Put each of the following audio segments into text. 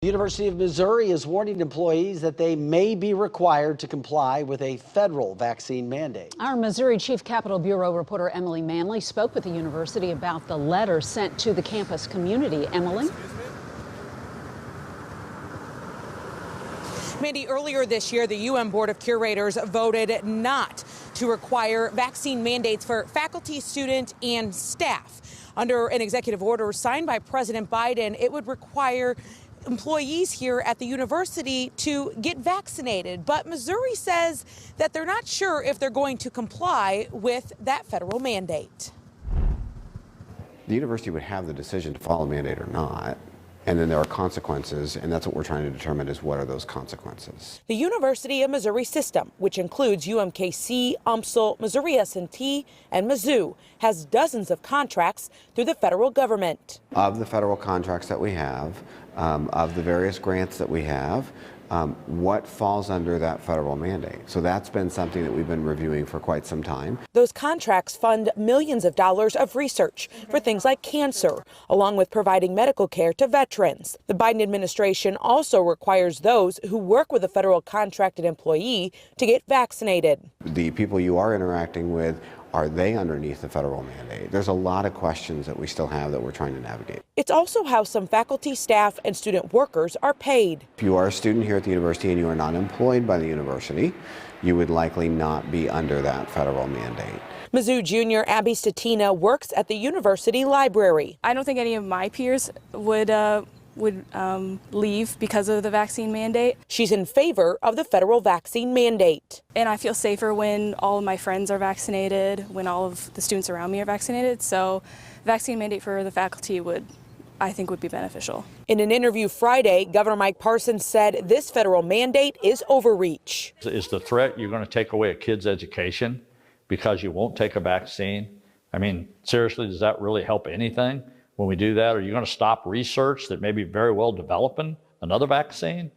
The University of Missouri is warning employees that they may be required to comply with a federal vaccine mandate. Our Missouri Chief Capitol Bureau reporter Emily Manley spoke with the university about the letter sent to the campus community. Emily? Mandy, earlier this year, the Board of Curators voted not to require vaccine mandates for faculty, student, and staff. Under an executive order signed by President Biden, it would require employees here at the university to get vaccinated. But Missouri says that they're not sure if they're going to comply with that federal mandate. The university would have the decision to follow a mandate or not. And then there are consequences, and that's what we're trying to determine is what are those consequences. The University of Missouri system, which includes UMKC, UMSL, Missouri S&T, and Mizzou, has dozens of contracts through the federal government. Of the federal contracts that we have, of the various grants that we have, what falls under that federal mandate. So that's been something that we've been reviewing for quite some time. Those contracts fund millions of dollars of research for things like cancer, along with providing medical care to veterans. The Biden administration also requires those who work with a federal contracted employee to get vaccinated. The people you are interacting with, are they underneath the federal mandate? There's a lot of questions that we still have that we're trying to navigate. It's also how some faculty, staff, and student workers are paid. If you are a student here at the university and you are not employed by the university, you would likely not be under that federal mandate. Mizzou junior Abby Statina works at the university library. I don't think any of my peers would leave because of the vaccine mandate. She's in favor of the federal vaccine mandate. And I feel safer when all of my friends are vaccinated, when all of the students around me are vaccinated. So vaccine mandate for the faculty I think would be beneficial. In an interview Friday, Governor Mike Parsons said this federal mandate is overreach. Is the threat you're going to take away a kid's education because you won't take a vaccine? I mean, seriously, does that really help anything when we do that? Are you going to stop research that may be very well developing another vaccine?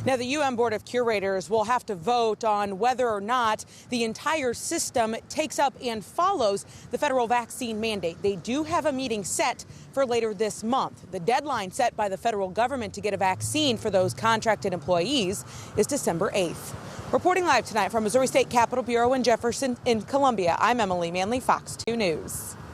Now, the Board of Curators will have to vote on whether or not the entire system takes up and follows the federal vaccine mandate. They do have a meeting set for later this month. The deadline set by the federal government to get a vaccine for those contracted employees is December 8th. Reporting live tonight from Missouri State Capitol Bureau in Jefferson in Columbia, I'm Emily Manley, Fox 2 News.